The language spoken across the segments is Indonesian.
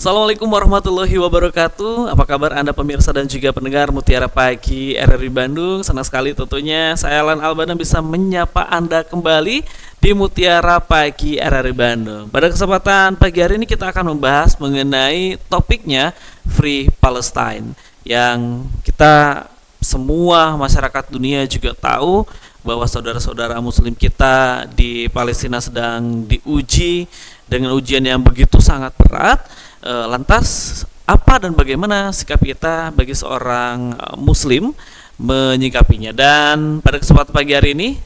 Assalamualaikum warahmatullahi wabarakatuh. Apa kabar Anda pemirsa dan juga pendengar Mutiara Pagi RRI Bandung? Senang sekali tentunya saya Alan Albana bisa menyapa Anda kembali di Mutiara Pagi RRI Bandung. Pada kesempatan pagi hari ini kita akan membahas mengenai topiknya Free Palestine, yang kita semua masyarakat dunia juga tahu bahwa saudara-saudara muslim kita di Palestina sedang diuji dengan ujian yang begitu sangat berat. Lantas apa dan bagaimana sikap kita bagi seorang muslim menyikapinya? Dan pada kesempatan pagi hari ini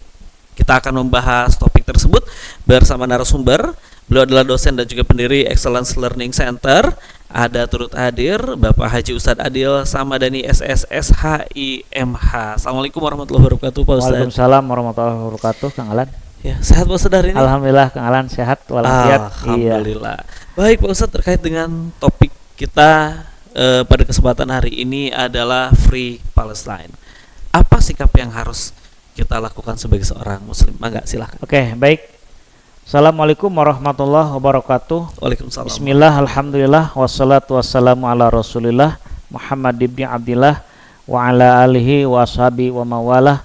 kita akan membahas topik tersebut bersama narasumber. Beliau adalah dosen dan juga pendiri Excellence Learning Center. Ada turut hadir Bapak Haji Ustadz Adil Samadani SSSHIMH. Assalamualaikum warahmatullahi wabarakatuh Pak Ustadz. Waalaikumsalam warahmatullahi wabarakatuh Kang Alan. Ya, sehat Pak Ustadz hari ini? Alhamdulillah Kang Alan sehat walafiat. Alhamdulillah. Baik Pak Ustadz, terkait dengan topik kita pada kesempatan hari ini adalah Free Palestine. Apa sikap yang harus kita lakukan sebagai seorang muslim? Mangga silahkan. Oke, baik. Assalamualaikum warahmatullahi wabarakatuh. Waalaikumsalam. Bismillah, alhamdulillah, wassalatu wassalamu ala rasulillah Muhammad ibn Abdillah wa ala alihi wa ashabi wa mawalah.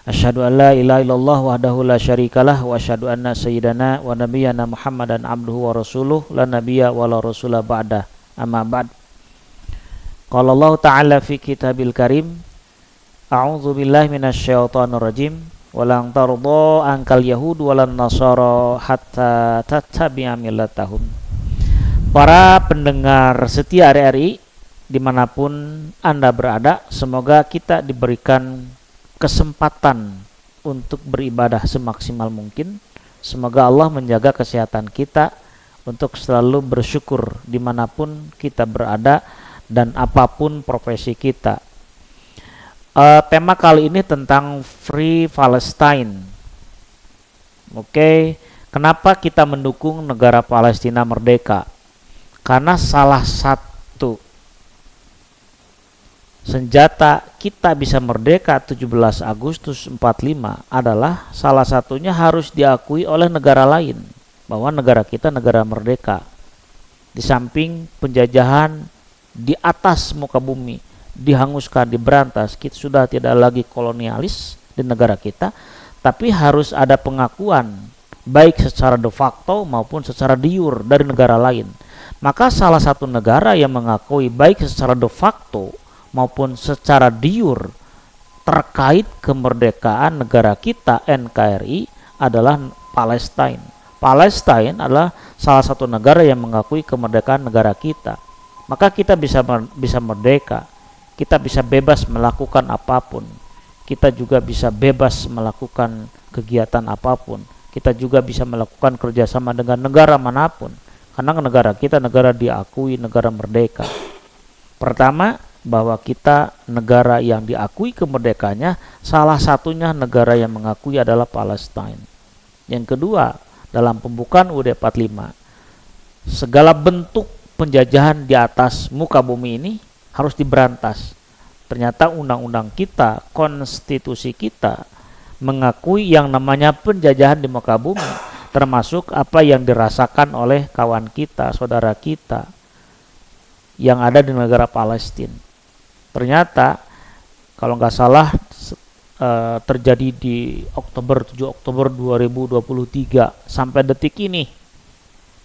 Asyhadu an la ilaha illallah wahdahu la syarikalah wa asyhadu anna sayyidana wa nabiyyana Muhammadan abduhu wa rasuluh la nabiyya wa la rasula ba'da. Amma ba'd. Qala Allah ta'ala fi kitabil karim, a'udzu billahi minasyaitonir rajim, walang tarda ankal yahud walan nasara hatta tattabi'a millatahum. Para pendengar setia RRI dimanapun Anda berada, semoga kita diberikan kesempatan untuk beribadah semaksimal mungkin. Semoga Allah menjaga kesehatan kita untuk selalu bersyukur dimanapun kita berada dan apapun profesi kita. Tema kali ini tentang Free Palestine. Oke, kenapa kita mendukung negara Palestina merdeka? Karena salah satu senjata kita bisa merdeka 17 Agustus 45 adalah salah satunya harus diakui oleh negara lain bahwa negara kita negara merdeka. Di samping penjajahan di atas muka bumi dihanguskan, diberantas, kita sudah tidak lagi kolonialis di negara kita, tapi harus ada pengakuan baik secara de facto maupun secara de jure dari negara lain. Maka salah satu negara yang mengakui baik secara de facto maupun secara de jure terkait kemerdekaan negara kita NKRI adalah Palestina. Palestina adalah salah satu negara yang mengakui kemerdekaan negara kita. Maka kita bisa merdeka, kita bisa bebas melakukan apapun, kita juga bisa bebas melakukan kegiatan apapun, kita juga bisa melakukan kerjasama dengan negara manapun, karena negara kita negara diakui, negara merdeka. Pertama, bahwa kita negara yang diakui kemerdekaannya, salah satunya negara yang mengakui adalah Palestina. Yang kedua, dalam pembukaan UUD 45, segala bentuk penjajahan di atas muka bumi ini harus diberantas. Ternyata undang-undang kita, konstitusi kita mengakui yang namanya penjajahan di muka bumi, termasuk apa yang dirasakan oleh kawan kita, saudara kita yang ada di negara Palestina. Ternyata kalau nggak salah terjadi di 7 Oktober 2023 sampai detik ini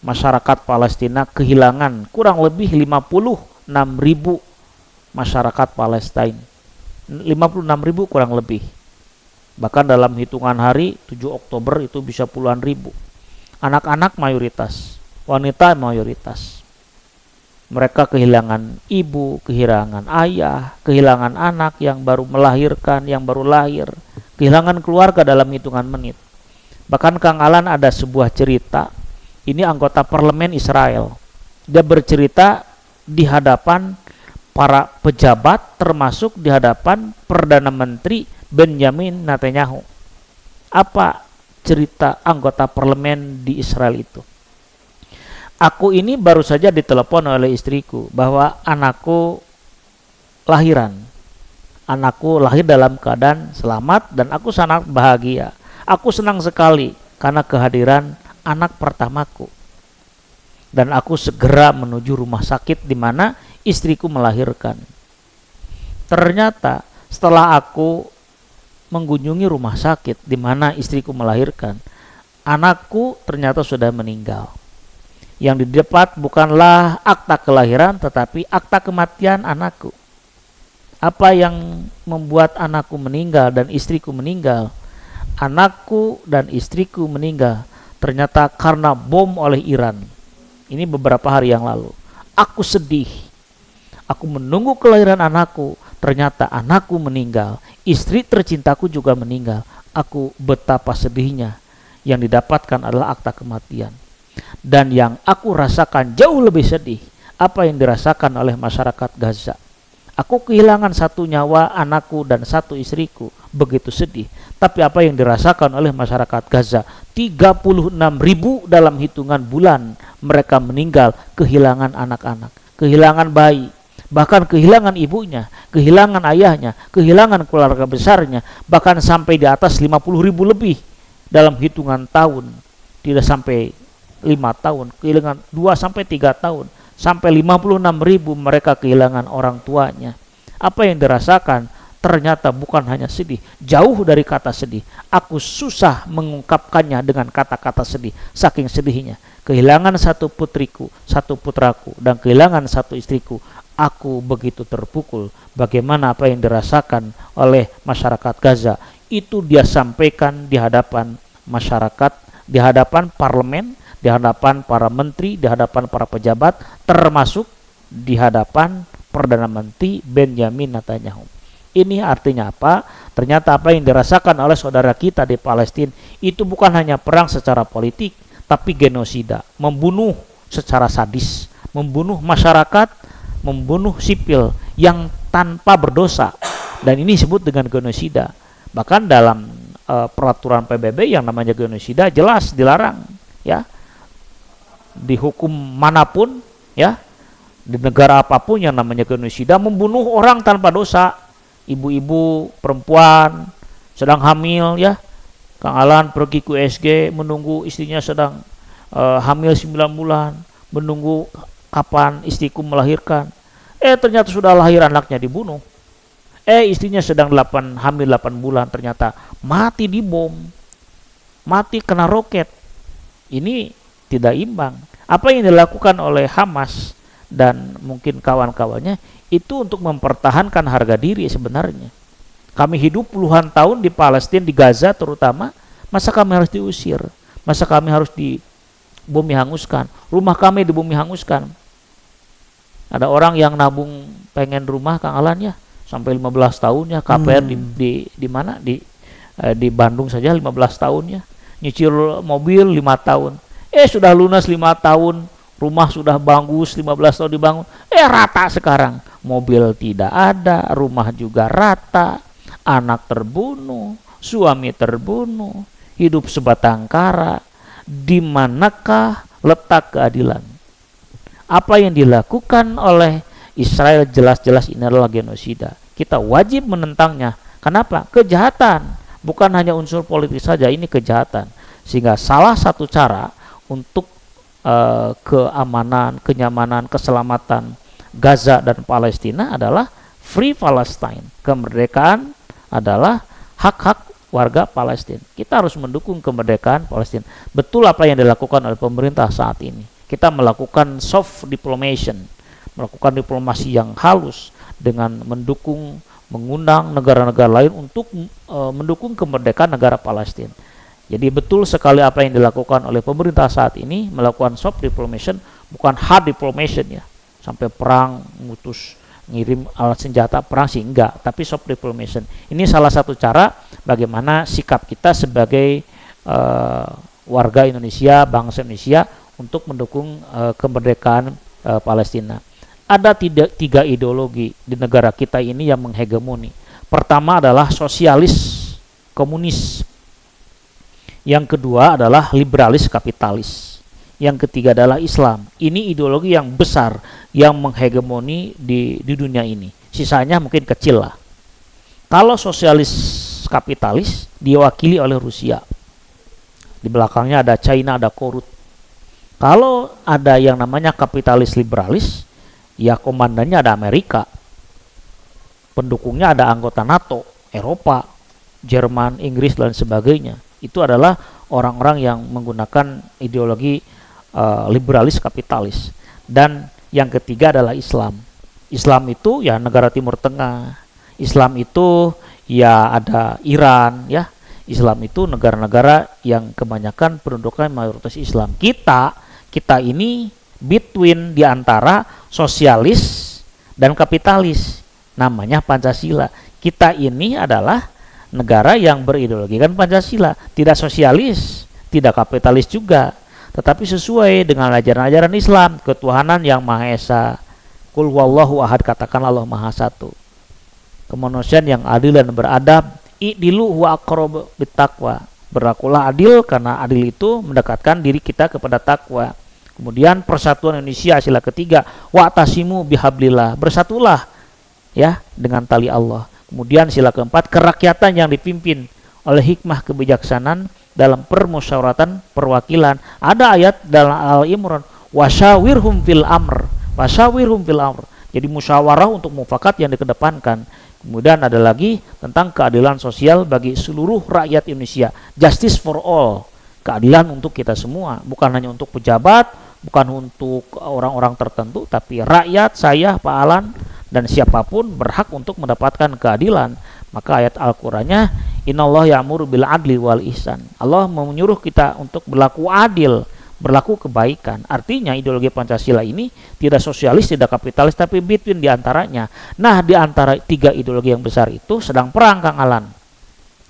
masyarakat Palestina kehilangan kurang lebih 56.000 masyarakat Palestina, 56.000 kurang lebih. Bahkan dalam hitungan hari 7 Oktober itu bisa puluhan ribu. Anak-anak mayoritas, wanita mayoritas. Mereka kehilangan ibu, kehilangan ayah, kehilangan anak yang baru melahirkan, yang baru lahir, kehilangan keluarga dalam hitungan menit. Bahkan Kang Alan ada sebuah cerita, ini anggota parlemen Israel. Dia bercerita di hadapan para pejabat, termasuk di hadapan Perdana Menteri Benjamin Netanyahu. Apa cerita anggota parlemen di Israel itu? Aku ini baru saja ditelepon oleh istriku bahwa anakku lahiran. Anakku lahir dalam keadaan selamat dan aku sangat bahagia. Aku senang sekali karena kehadiran anak pertamaku. dan aku segera menuju rumah sakit di mana istriku melahirkan. Ternyata setelah aku mengunjungi rumah sakit di mana istriku melahirkan, anakku ternyata sudah meninggal. Yang didapat bukanlah akta kelahiran tetapi akta kematian anakku. Apa yang membuat anakku meninggal dan istriku meninggal? Anakku dan istriku meninggal ternyata karena bom oleh Iran. Ini beberapa hari yang lalu. Aku sedih. Aku menunggu kelahiran anakku, ternyata anakku meninggal. Istri tercintaku juga meninggal. Aku betapa sedihnya. Yang didapatkan adalah akta kematian. Dan yang aku rasakan jauh lebih sedih, apa yang dirasakan oleh masyarakat Gaza. Aku kehilangan satu nyawa anakku dan satu istriku, begitu sedih. Tapi apa yang dirasakan oleh masyarakat Gaza, 36.000 dalam hitungan bulan mereka meninggal, kehilangan anak-anak, kehilangan bayi, bahkan kehilangan ibunya, kehilangan ayahnya, kehilangan keluarga besarnya, bahkan sampai di atas 50.000 lebih dalam hitungan tahun, tidak sampai 5 tahun, kehilangan 2 sampai 3 tahun, sampai 56.000 mereka kehilangan orang tuanya. Apa yang dirasakan ternyata bukan hanya sedih, jauh dari kata sedih. Aku susah mengungkapkannya dengan kata-kata sedih, saking sedihnya. Kehilangan satu putriku, satu putraku, dan kehilangan satu istriku. Aku begitu terpukul. Bagaimana apa yang dirasakan oleh masyarakat Gaza, itu dia sampaikan di hadapan masyarakat, di hadapan parlemen, di hadapan para menteri, di hadapan para pejabat, termasuk di hadapan Perdana Menteri Benjamin Netanyahu. Ini artinya apa? Ternyata apa yang dirasakan oleh saudara kita di Palestina itu bukan hanya perang secara politik, tapi genosida, membunuh secara sadis, membunuh masyarakat, membunuh sipil yang tanpa berdosa. Dan ini disebut dengan genosida. Bahkan dalam peraturan PBB yang namanya genosida jelas dilarang, ya. Di hukum manapun, ya, di negara apapun yang namanya genosida, membunuh orang tanpa dosa, ibu-ibu, perempuan sedang hamil, ya. Kang Alan pergi ke USG menunggu istrinya sedang hamil 9 bulan, menunggu kapan istriku melahirkan. Ternyata sudah lahir anaknya dibunuh. Istrinya sedang hamil 8 bulan, ternyata mati di bom, mati kena roket. Ini tidak imbang. Apa yang dilakukan oleh Hamas dan mungkin kawan-kawannya itu untuk mempertahankan harga diri sebenarnya. Kami hidup puluhan tahun di Palestina, di Gaza terutama, masa kami harus diusir? Masa kami harus dibumi hanguskan? Rumah kami dibumi hanguskan. Ada orang yang nabung pengen rumah, Kang Alan, ya, sampai 15 tahun ya, KPR di mana? Di Bandung saja 15 tahun ya. Nyicil mobil 5 tahun. Sudah lunas 5 tahun, rumah sudah bagus, 15 tahun dibangun. Rata sekarang. Mobil tidak ada, rumah juga rata, anak terbunuh, suami terbunuh, hidup sebatang kara. Di manakah letak keadilan? Apa yang dilakukan oleh Israel jelas-jelas ini adalah genosida. Kita wajib menentangnya. Kenapa? Kejahatan. Bukan hanya unsur politik saja, ini kejahatan. Sehingga salah satu cara untuk keamanan, kenyamanan, keselamatan Gaza dan Palestina adalah Free Palestine. Kemerdekaan adalah hak-hak warga Palestina. Kita harus mendukung kemerdekaan Palestina. Betul apa yang dilakukan oleh pemerintah saat ini. Kita melakukan soft diplomation, melakukan diplomasi yang halus dengan mengundang negara-negara lain untuk mendukung kemerdekaan negara Palestina. Jadi betul sekali apa yang dilakukan oleh pemerintah saat ini, melakukan soft diplomation, bukan hard diplomation, ya. Sampai perang, ngutus, ngirim alat senjata perang sih enggak, tapi soft diplomation. Ini salah satu cara bagaimana sikap kita sebagai warga Indonesia, bangsa Indonesia untuk mendukung kemerdekaan Palestina. Ada tiga ideologi di negara kita ini yang menghegemoni. Pertama adalah sosialis, komunis. Yang kedua adalah liberalis kapitalis. Yang ketiga adalah Islam. Ini ideologi yang besar yang menghegemoni di dunia ini. Sisanya mungkin kecil lah. Kalau sosialis kapitalis diwakili oleh Rusia. Di belakangnya ada China, ada Korut. Kalau ada yang namanya kapitalis liberalis, ya komandannya ada Amerika, pendukungnya ada anggota NATO, Eropa, Jerman, Inggris dan sebagainya. Itu adalah orang-orang yang menggunakan ideologi liberalis kapitalis. Dan yang ketiga adalah Islam. Islam itu ya negara Timur Tengah. Islam itu ya ada Iran, ya. Islam itu negara-negara yang kebanyakan penduduknya mayoritas Islam. Kita ini between di antara sosialis dan kapitalis, namanya Pancasila. Kita ini adalah negara yang berideologikan Pancasila, tidak sosialis, tidak kapitalis juga, tetapi sesuai dengan ajaran-ajaran Islam, ketuhanan yang Maha Esa. Qul huwallahu ahad, katakanlah Allah Maha Satu. Kemanusiaan yang adil dan beradab, i'dilu huwa aqrabu bittaqwa. Berlakulah adil karena adil itu mendekatkan diri kita kepada takwa. Kemudian persatuan Indonesia, sila ketiga, wa'tasimu bihablillah, bersatulah ya dengan tali Allah. Kemudian sila keempat, kerakyatan yang dipimpin oleh hikmah kebijaksanaan dalam permusyawaratan perwakilan. Ada ayat dalam Al-Imran, wasyawirhum fil amr, wasyawirhum fil amr. Jadi musyawarah untuk mufakat yang dikedepankan. Kemudian ada lagi tentang keadilan sosial bagi seluruh rakyat Indonesia, justice for all, keadilan untuk kita semua, bukan hanya untuk pejabat, bukan untuk orang-orang tertentu, tapi rakyat, saya, Pak Alan, dan siapapun berhak untuk mendapatkan keadilan. Maka ayat Al-Qur'annya, innallaha ya'muru bil adli wal ihsan. Allah menyuruh kita untuk berlaku adil, berlaku kebaikan. Artinya ideologi Pancasila ini tidak sosialis, tidak kapitalis, tapi between di antaranya. Nah, di antara tiga ideologi yang besar itu sedang perang, Kang Alan.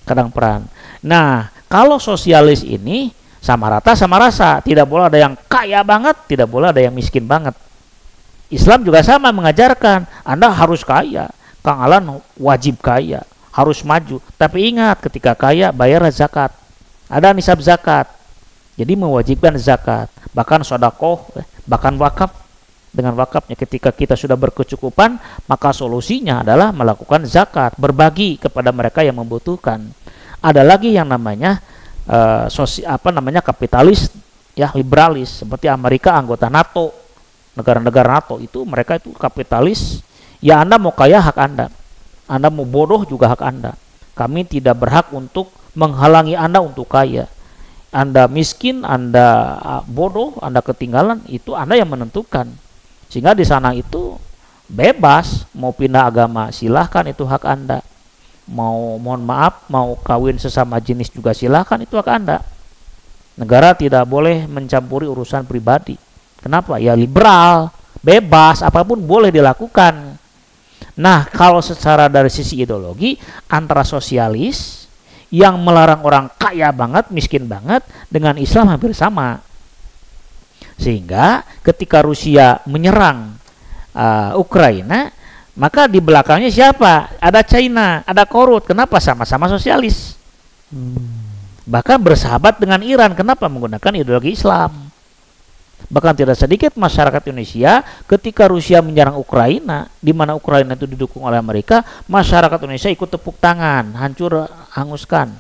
Sedang perang. Nah, kalau sosialis ini sama rata sama rasa, tidak boleh ada yang kaya banget, tidak boleh ada yang miskin banget. Islam juga sama mengajarkan, Anda harus kaya. Kang Alan wajib kaya, harus maju. Tapi ingat, ketika kaya bayar zakat. Ada nisab zakat. Jadi mewajibkan zakat, bahkan sedekah, bahkan wakaf. Dengan wakafnya ketika kita sudah berkecukupan, maka solusinya adalah melakukan zakat, berbagi kepada mereka yang membutuhkan. Ada lagi yang namanya kapitalis, ya liberalis, seperti Amerika anggota NATO, negara-negara NATO itu mereka itu kapitalis. Ya Anda mau kaya hak Anda mau bodoh juga hak Anda. Kami tidak berhak untuk menghalangi Anda untuk kaya. Anda miskin, Anda bodoh, Anda ketinggalan, itu Anda yang menentukan. Sehingga di sana itu bebas, mau pindah agama silahkan, itu hak Anda. Mau mohon maaf, mau kawin sesama jenis juga silahkan, itu hak Anda. Negara tidak boleh mencampuri urusan pribadi. Kenapa? Ya liberal, bebas, apapun boleh dilakukan. Nah, kalau secara dari sisi ideologi, antara sosialis yang melarang orang kaya banget, miskin banget, dengan Islam hampir sama. Sehingga ketika Rusia menyerang Ukraina, maka di belakangnya siapa? Ada China, ada Korut. Kenapa? Sama-sama sosialis. Bahkan bersahabat dengan Iran. Kenapa? Menggunakan ideologi Islam. Bahkan tidak sedikit masyarakat Indonesia ketika Rusia menyerang Ukraina, di mana Ukraina itu didukung oleh Amerika, masyarakat Indonesia ikut tepuk tangan, hancur, hanguskan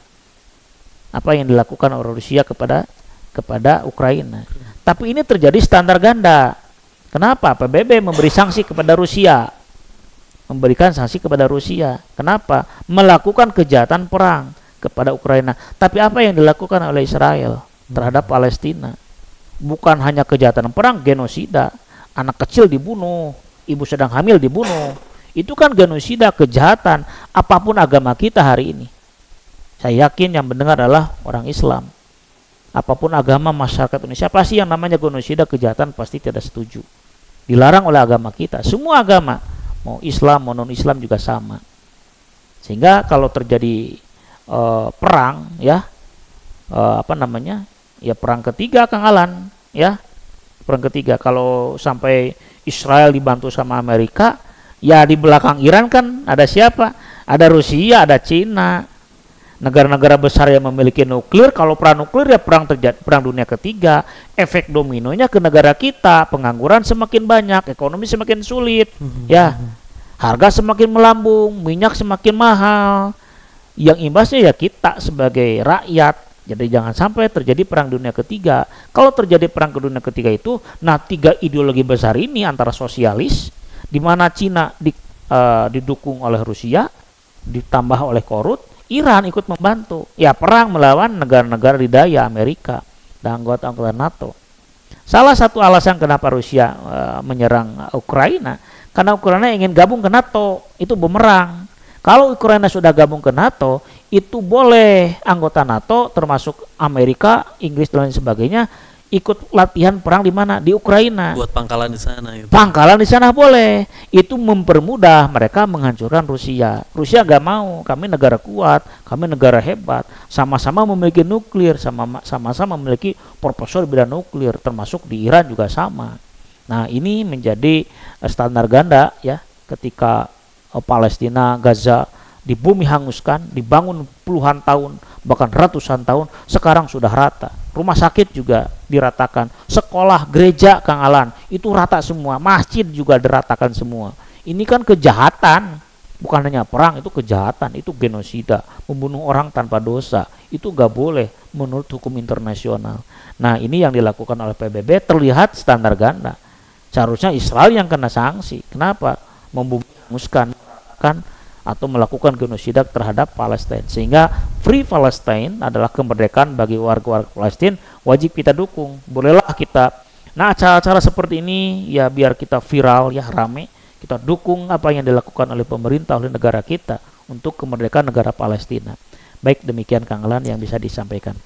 apa yang dilakukan oleh Rusia kepada Ukraina. Tapi ini terjadi standar ganda. Kenapa? PBB memberi sanksi kepada Rusia, memberikan sanksi kepada Rusia. Kenapa? Melakukan kejahatan perang kepada Ukraina. Tapi apa yang dilakukan oleh Israel terhadap Palestina? Bukan hanya kejahatan perang, genosida. Anak kecil dibunuh, ibu sedang hamil dibunuh. Itu kan genosida, kejahatan. Apapun agama kita hari ini, saya yakin yang mendengar adalah orang Islam. Apapun agama masyarakat Indonesia, pasti yang namanya genosida, kejahatan pasti tidak setuju. Dilarang oleh agama kita. Semua agama, mau Islam, mau non-Islam juga sama. Sehingga kalau terjadi perang, ya ya perang ketiga, Kang Alan, ya perang ketiga, kalau sampai Israel dibantu sama Amerika, ya di belakang Iran kan ada siapa? Ada Rusia, ada Cina, negara-negara besar yang memiliki nuklir. Kalau perang nuklir ya perang dunia ketiga, efek dominonya ke negara kita, pengangguran semakin banyak, ekonomi semakin sulit, ya harga semakin melambung, minyak semakin mahal. Yang imbasnya ya kita sebagai rakyat, Jadi jangan sampai terjadi perang dunia ketiga. Kalau terjadi perang dunia ketiga itu, nah 3 ideologi besar ini antara sosialis, di mana Cina didukung oleh Rusia, ditambah oleh Korut, Iran ikut membantu. Ya perang melawan negara-negara didaya Amerika dan anggota-anggota NATO. Salah satu alasan kenapa Rusia menyerang Ukraina, karena Ukraina ingin gabung ke NATO, itu bumerang. Kalau Ukraina sudah gabung ke NATO, itu boleh anggota NATO termasuk Amerika, Inggris dan lain sebagainya ikut latihan perang di mana? Di Ukraina. Buat pangkalan di sana gitu. Pangkalan di sana boleh. Itu mempermudah mereka menghancurkan Rusia. Rusia gak mau, kami negara kuat, kami negara hebat, sama-sama memiliki nuklir, sama-sama memiliki proposal bidang nuklir, termasuk di Iran juga sama. Nah, ini menjadi standar ganda ya ketika Palestina, Gaza dibumi hanguskan, dibangun puluhan tahun, bahkan ratusan tahun, sekarang sudah rata. Rumah sakit juga diratakan, sekolah, gereja, Kang Alan, itu rata semua, masjid juga diratakan semua. Ini kan kejahatan, bukan hanya perang, itu kejahatan, itu genosida, membunuh orang tanpa dosa, itu gak boleh menurut hukum internasional. Nah, ini yang dilakukan oleh PBB terlihat standar ganda. Seharusnya Israel yang kena sanksi. Kenapa? Membumi hanguskan kan atau melakukan genosida terhadap Palestina, sehingga Free Palestine adalah kemerdekaan bagi warga-warga Palestina, wajib kita dukung. Bolehlah kita, nah acara-acara seperti ini ya biar kita viral ya, rame, kita dukung apa yang dilakukan oleh pemerintah, oleh negara kita untuk kemerdekaan negara Palestina. Baik, demikian Kang Elan yang bisa disampaikan.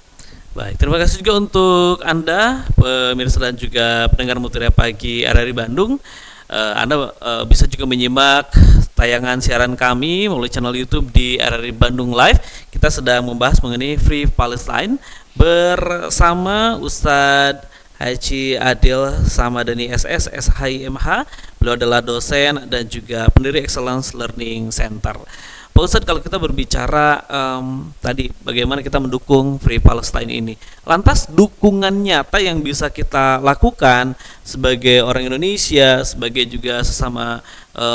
Baik, terima kasih juga untuk Anda pemirsa dan juga pendengar Mutiara Pagi RRI Bandung. Anda bisa juga menyimak tayangan siaran kami melalui channel YouTube di RRI Bandung Live. Kita sedang membahas mengenai Free Palestine bersama Ustadz Haji Adil Samadani SS SHIMH. Beliau adalah dosen dan juga pendiri Excellence Learning Center. Pak Ustadz, kalau kita berbicara tadi bagaimana kita mendukung Free Palestine ini, lantas dukungan nyata yang bisa kita lakukan sebagai orang Indonesia, sebagai juga sesama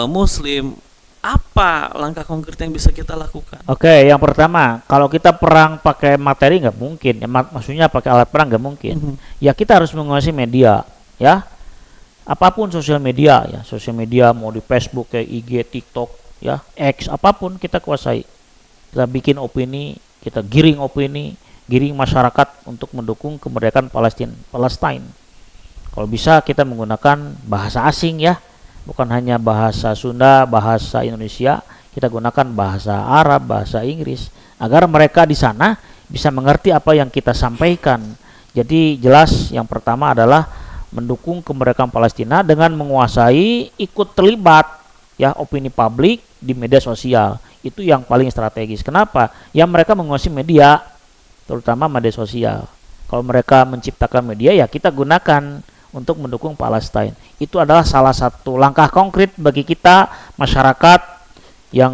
Muslim, apa langkah konkret yang bisa kita lakukan? Oke, yang pertama, kalau kita perang pakai materi nggak mungkin, ya, maksudnya pakai alat perang nggak mungkin. Ya kita harus menguasai media, ya, apapun sosial media, ya, sosial media mau di Facebook, kayak IG, TikTok, ya, X, apapun kita kuasai. Kita bikin opini, kita giring opini, giring masyarakat untuk mendukung kemerdekaan Palestina. Kalau bisa kita menggunakan bahasa asing ya, bukan hanya bahasa Sunda, bahasa Indonesia, kita gunakan bahasa Arab, bahasa Inggris, agar mereka di sana bisa mengerti apa yang kita sampaikan. Jadi jelas yang pertama adalah mendukung kemerdekaan Palestina dengan menguasai, ikut terlibat ya opini publik di media sosial. Itu yang paling strategis. Kenapa? Ya mereka menguasai media, terutama media sosial. Kalau mereka menciptakan media, ya kita gunakan untuk mendukung Palestina. Itu adalah salah satu langkah konkret bagi kita masyarakat yang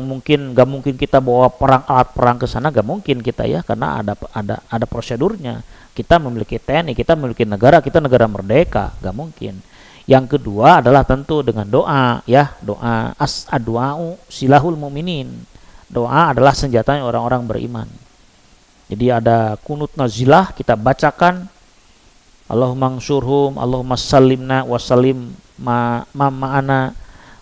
gak mungkin kita bawa alat perang ke sana, gak mungkin kita ya, karena ada prosedurnya. Kita memiliki TNI, kita memiliki negara, kita negara merdeka, gak mungkin. Yang kedua adalah tentu dengan doa ya, doa ad-du'a'u silahul mu'minin. Doa adalah senjatanya orang-orang beriman. Jadi ada kunut nazilah kita bacakan, Allahumma ansurhum, Allahumma sallimna wasallim ma'ana,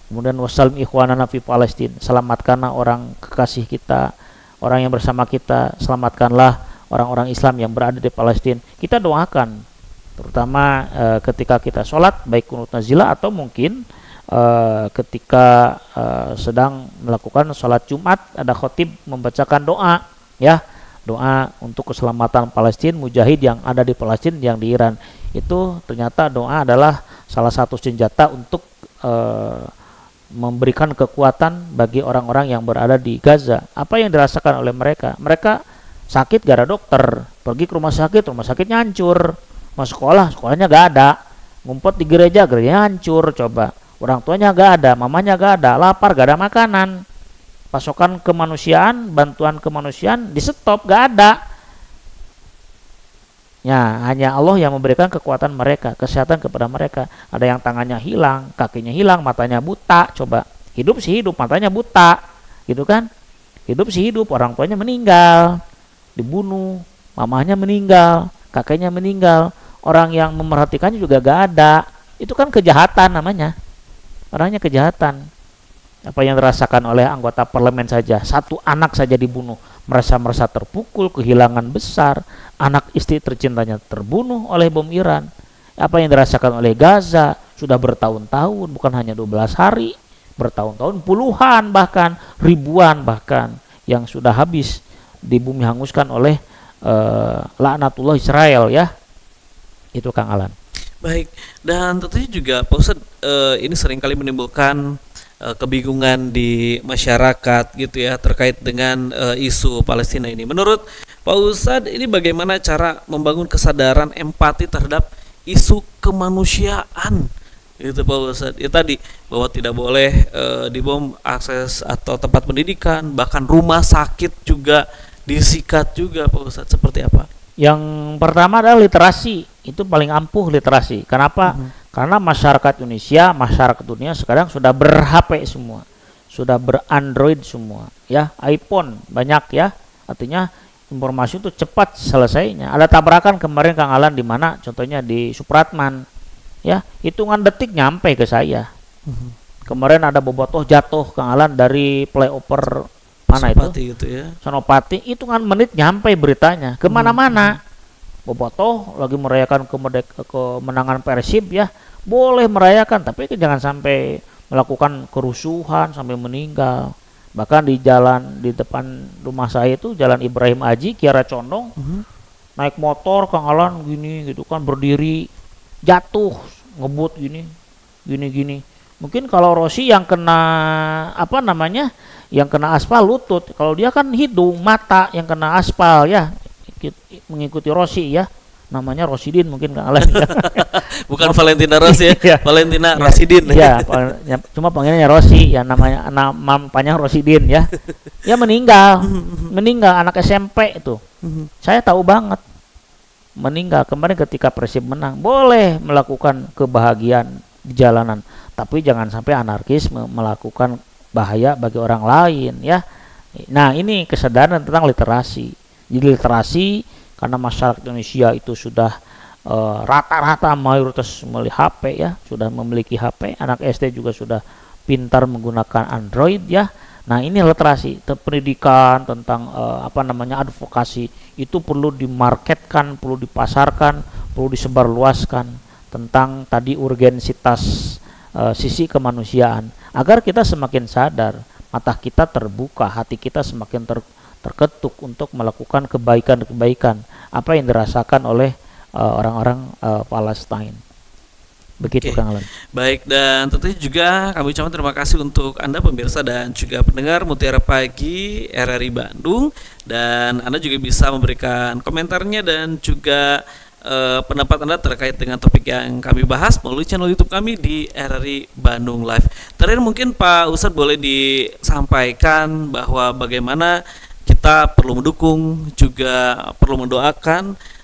kemudian wasallim ikhwanana fi Palestin, selamatkanlah orang kekasih kita, orang yang bersama kita, selamatkanlah orang-orang Islam yang berada di Palestina. Kita doakan terutama ketika kita sholat, baik kunut nazilah atau mungkin ketika sedang melakukan sholat Jumat, ada khotib membacakan doa ya, doa untuk keselamatan Palestina, mujahid yang ada di Palestina, yang di Iran. Itu ternyata doa adalah salah satu senjata untuk memberikan kekuatan bagi orang-orang yang berada di Gaza. Apa yang dirasakan oleh mereka? Mereka sakit gara dokter, pergi ke rumah sakitnya hancur. Masuk sekolah, sekolahnya gak ada. Ngumpet di gereja, gerejanya hancur. Coba, orang tuanya gak ada, mamanya gak ada, lapar, gak ada makanan. Pasokan kemanusiaan, bantuan kemanusiaan di stop, gak ada. Ya, hanya Allah yang memberikan kekuatan mereka, kesehatan kepada mereka. Ada yang tangannya hilang, kakinya hilang, matanya buta. Coba, hidup sih hidup, matanya buta, gitu kan? Hidup sih hidup, orang tuanya meninggal, dibunuh. mamahnya meninggal, kakeknya meninggal, orang yang memerhatikannya juga gak ada. Itu kan kejahatan namanya. Orangnya kejahatan. Apa yang dirasakan oleh anggota parlemen saja, satu anak saja dibunuh, merasa terpukul, kehilangan besar, anak istri tercintanya terbunuh oleh bom Iran. Apa yang dirasakan oleh Gaza sudah bertahun-tahun, bukan hanya 12 hari, bertahun-tahun, puluhan bahkan, ribuan bahkan yang sudah habis di bumi hanguskan oleh laknatullah Israel ya. Itu Kang Alan. Baik, dan tentunya juga Pak Ustadz, ini seringkali menimbulkan kebingungan di masyarakat gitu ya terkait dengan isu Palestina ini. Menurut Pak Ustadz, ini bagaimana cara membangun kesadaran empati terhadap isu kemanusiaan gitu Pak Ustadz? Ya tadi bahwa tidak boleh dibom akses atau tempat pendidikan, bahkan rumah sakit juga disikat juga Pak Ustadz. Seperti apa? Yang pertama adalah literasi. Itu paling ampuh literasi. Kenapa? Karena masyarakat Indonesia, masyarakat dunia sekarang sudah ber-HP semua, sudah ber-Android semua, ya, iPhone banyak ya. Artinya informasi itu cepat selesainya. Ada tabrakan kemarin Kang Alan di mana? Contohnya di Supratman, ya, hitungan detik nyampe ke saya. Kemarin ada bobotoh jatuh Kang Alan dari flyover mana Senopati itu? gitu ya. Senopati, hitungan menit nyampe beritanya kemana-mana. Bobotoh lagi merayakan kemenangan Persib ya, boleh merayakan, tapi jangan sampai melakukan kerusuhan sampai meninggal. Bahkan di jalan di depan rumah saya itu Jalan Ibrahim Aji Kiara Condong, naik motor Kang Alan gini gitu kan, berdiri jatuh ngebut gini. Mungkin kalau Rossi yang kena apa namanya, yang kena aspal lutut, kalau dia kan hidung mata yang kena aspal ya, mengikuti Rossi ya, namanya Rosidin mungkin Kang Alan ya. Bukan Valentina Rossi ya, Valentina Rosidin ya, cuma panggilnya Rossi ya, namanya nama panjang Rosidin ya. Ya meninggal anak SMP itu, saya tahu banget meninggal kemarin ketika Persib menang. Boleh melakukan kebahagiaan di jalanan, tapi jangan sampai anarkis melakukan bahaya bagi orang lain ya. Nah, ini kesadaran tentang literasi. Jadi literasi, karena masyarakat Indonesia itu sudah rata-rata mayoritas memiliki HP ya, sudah memiliki HP, anak SD juga sudah pintar menggunakan Android ya. Nah, ini literasi, pendidikan tentang advokasi itu perlu dimarketkan, perlu dipasarkan, perlu disebarluaskan tentang tadi urgensitas sisi kemanusiaan, agar kita semakin sadar, mata kita terbuka, hati kita semakin terketuk untuk melakukan kebaikan-kebaikan apa yang dirasakan oleh orang-orang Palestina. Begitu Kang Alan. Baik, dan tentunya juga kami ucapkan terima kasih untuk Anda pemirsa dan juga pendengar Mutiara Pagi RRI Bandung, dan Anda juga bisa memberikan komentarnya dan juga pendapat Anda terkait dengan topik yang kami bahas melalui channel YouTube kami di RRI Bandung Live. Terakhir mungkin Pak Ustadz boleh disampaikan bahwa bagaimana kita perlu mendukung, juga perlu mendoakan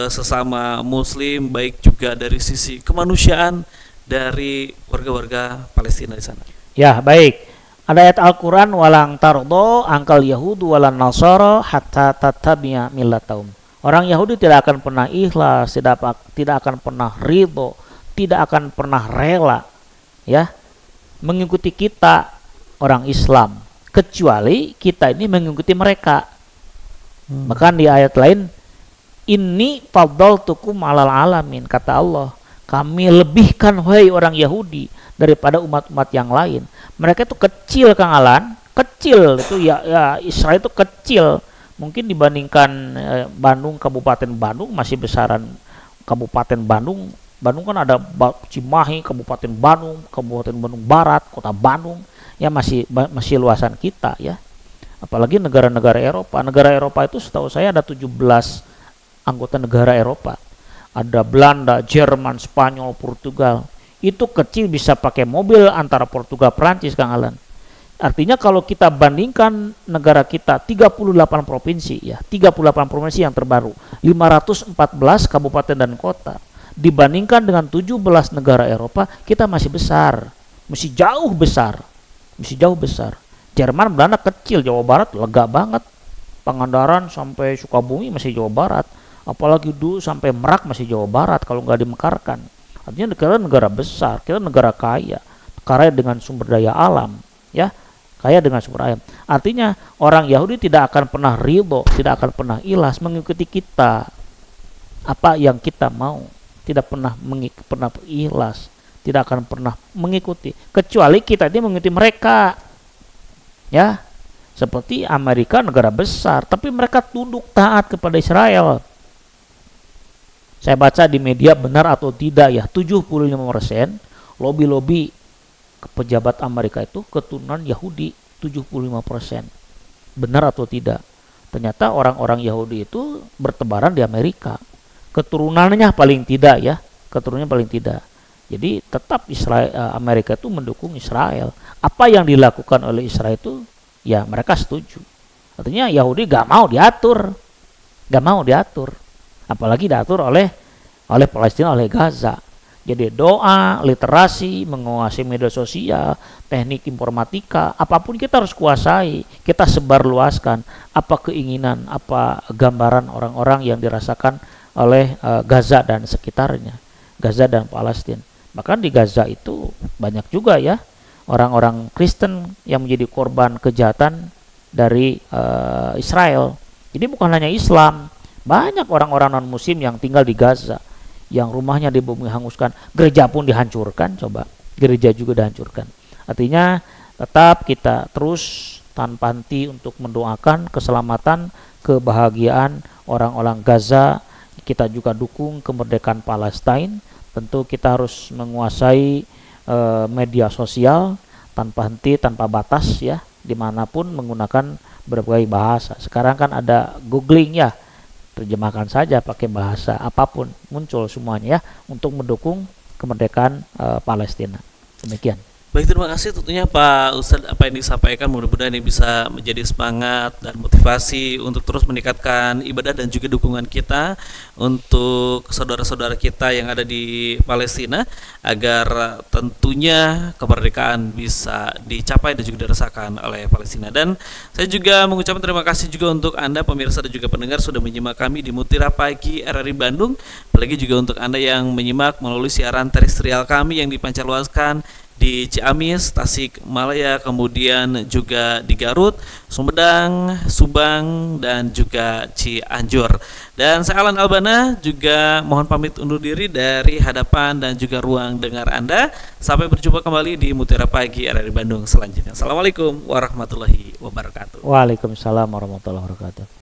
sesama muslim, baik juga dari sisi kemanusiaan dari warga-warga Palestina di sana. Ya, baik. Ada ayat Al-Qur'an, walang tardo angkal yahudu walan nasara hatta tattabi'a millatahum. Orang Yahudi tidak akan pernah ikhlas, tidak akan pernah ridho, tidak akan pernah rela ya mengikuti kita orang Islam, kecuali kita ini mengikuti mereka. Bahkan di ayat lain, inni faddaltukum alal alamin, kata Allah, kami lebihkan wahai orang Yahudi daripada umat-umat yang lain. Mereka itu kecil Kang Alan, kecil itu ya Israel itu kecil. Mungkin dibandingkan Bandung, Kabupaten Bandung masih besaran Kabupaten Bandung. Bandung kan ada Cimahi, Kabupaten Bandung Barat, Kota Bandung, ya masih luasan kita ya. Apalagi negara-negara Eropa. Negara Eropa itu setahu saya ada 17 anggota negara Eropa. Ada Belanda, Jerman, Spanyol, Portugal. Itu kecil bisa pakai mobil antara Portugal, Prancis, Kang Alan. Artinya kalau kita bandingkan negara kita 38 provinsi ya, 38 provinsi yang terbaru, 514 kabupaten dan kota, dibandingkan dengan 17 negara Eropa, kita masih besar, masih jauh besar. Jerman, Belanda kecil, Jawa Barat lega banget. Pangandaran sampai Sukabumi masih Jawa Barat, apalagi dulu sampai Merak masih Jawa Barat kalau nggak dimekarkan. Artinya negara besar, kita negara kaya dengan sumber daya alam, ya, kaya dengan sumber daya. Artinya orang Yahudi tidak akan pernah ridho, tidak akan pernah ikhlas mengikuti kita apa yang kita mau, tidak pernah ikhlas, tidak akan pernah mengikuti, kecuali kita ini mengikuti mereka, ya. Seperti Amerika negara besar, tapi mereka tunduk taat kepada Israel. Saya baca di media, benar atau tidak ya, 75% lobby pejabat Amerika itu keturunan Yahudi, 75%. Benar atau tidak? Ternyata orang-orang Yahudi itu bertebaran di Amerika. Keturunannya paling tidak ya, keturunannya paling tidak. Jadi tetap Amerika itu mendukung Israel. Apa yang dilakukan oleh Israel itu ya mereka setuju. Artinya Yahudi gak mau diatur, apalagi diatur oleh Palestina, oleh Gaza. Jadi doa, literasi, menguasai media sosial, teknik informatika, apapun kita harus kuasai, kita sebarluaskan apa keinginan, apa gambaran orang-orang yang dirasakan oleh Gaza dan sekitarnya, Gaza dan Palestina. Bahkan di Gaza itu banyak juga ya orang-orang Kristen yang menjadi korban kejahatan dari Israel. Jadi bukan hanya Islam, banyak orang-orang non-Muslim yang tinggal di Gaza, yang rumahnya dibumi hanguskan, gereja pun dihancurkan, coba, gereja juga dihancurkan. Artinya tetap kita terus tanpa henti untuk mendoakan keselamatan, kebahagiaan orang-orang Gaza. Kita juga dukung kemerdekaan Palestina. Tentu kita harus menguasai media sosial tanpa henti, tanpa batas ya, dimanapun menggunakan berbagai bahasa. Sekarang kan ada googling ya, terjemahkan saja pakai bahasa apapun, muncul semuanya ya, untuk mendukung kemerdekaan Palestina. Demikian. Baik, terima kasih tentunya Pak Ustadz apa yang disampaikan, mudah-mudahan ini bisa menjadi semangat dan motivasi untuk terus meningkatkan ibadah dan juga dukungan kita untuk saudara-saudara kita yang ada di Palestina agar tentunya kemerdekaan bisa dicapai dan juga dirasakan oleh Palestina. Dan saya juga mengucapkan terima kasih juga untuk Anda pemirsa dan juga pendengar sudah menyimak kami di Mutiara Pagi RRI Bandung, apalagi juga untuk Anda yang menyimak melalui siaran terestrial kami yang dipancarluaskan di Ciamis, Tasikmalaya, kemudian juga di Garut, Sumedang, Subang, dan juga Cianjur. Dan saya Alan Albana juga mohon pamit undur diri dari hadapan dan juga ruang dengar Anda. Sampai berjumpa kembali di Mutiara Pagi RRI Bandung selanjutnya. Assalamualaikum warahmatullahi wabarakatuh. Waalaikumsalam warahmatullahi wabarakatuh.